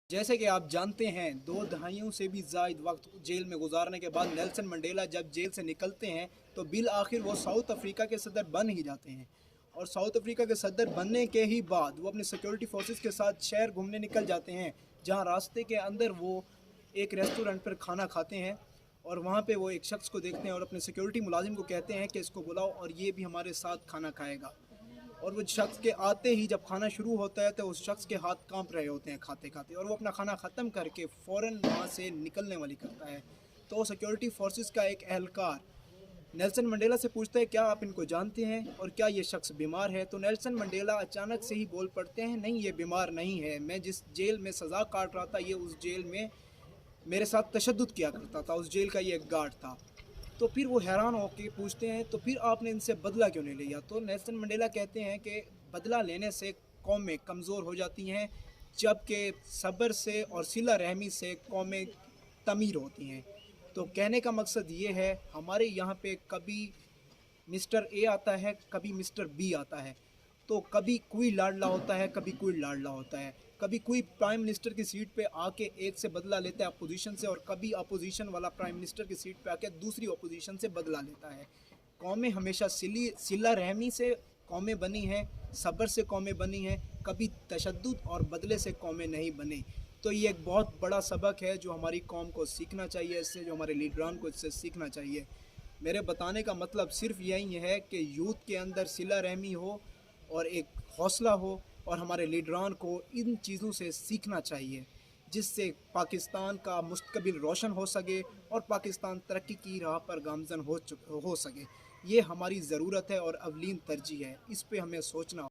जैसे कि आप जानते हैं, 2 दहाइयों से भी ज़ायद वक्त जेल में गुजारने के बाद नेल्सन मंडेला जब जेल से निकलते हैं तो बिल आखिर वो साउथ अफ्रीका के सदर बन ही जाते हैं। और साउथ अफ्रीका के सदर बनने के ही बाद वो अपने सिक्योरिटी फोर्सेस के साथ शहर घूमने निकल जाते हैं, जहां रास्ते के अंदर वो एक रेस्टोरेंट पर खाना खाते हैं और वहाँ पे वो एक शख्स को देखते हैं और अपने सिक्योरिटी मुलाजिम को कहते हैं कि इसको बुलाओ और ये भी हमारे साथ खाना खाएगा। और वो शख्स के आते ही जब खाना शुरू होता है तो उस शख्स के हाथ कांप रहे होते हैं खाते खाते, और वो अपना खाना ख़त्म करके फ़ौरन वहाँ से निकलने वाली करता है। तो सिक्योरिटी फोर्सेस का एक एहलकार नेल्सन मंडेला से पूछता है, क्या आप इनको जानते हैं और क्या ये शख्स बीमार है? तो नेल्सन मंडेला अचानक से ही बोल पड़ते हैं, नहीं ये बीमार नहीं है, मैं जिस जेल में सज़ा काट रहा था ये उस जेल में मेरे साथ तशद्दुद किया करता था, उस जेल का ये एक गार्ड था। तो फिर वो हैरान होकर पूछते हैं, तो फिर आपने इनसे बदला क्यों नहीं लिया? तो नेल्सन मंडेला कहते हैं कि बदला लेने से कौमें कमज़ोर हो जाती हैं, जबकि सब्र से और सिला रहमी से कौमें तमीर होती हैं। तो कहने का मकसद ये है, हमारे यहाँ पे कभी मिस्टर ए आता है, कभी मिस्टर बी आता है। तो कभी कोई लाडला होता है, कभी कोई लाडला होता है। कभी कोई प्राइम मिनिस्टर की सीट पे आके एक से बदला लेता है अपोजिशन से, और कभी अपोजिशन वाला प्राइम मिनिस्टर की सीट पे आके दूसरी अपोजिशन से बदला लेता है। कौमें हमेशा सिला रहमी से कौमें बनी हैं, सब्र से कौमें बनी हैं, कभी तशद्दुद और बदले से कौमें नहीं बनी। तो ये एक बहुत बड़ा सबक है जो हमारी कौम को सीखना चाहिए, इससे जो हमारे लीडरान को इससे सीखना चाहिए। मेरे बताने का मतलब सिर्फ यही है कि यूथ के अंदर सिला रहमी हो और एक हौसला हो, और हमारे लीडरान को इन चीज़ों से सीखना चाहिए, जिससे पाकिस्तान का मुस्तकबिल रोशन हो सके और पाकिस्तान तरक्की की राह पर गामज़न हो सके। ये हमारी ज़रूरत है और अवलीन तरजीह है, इस पे हमें सोचना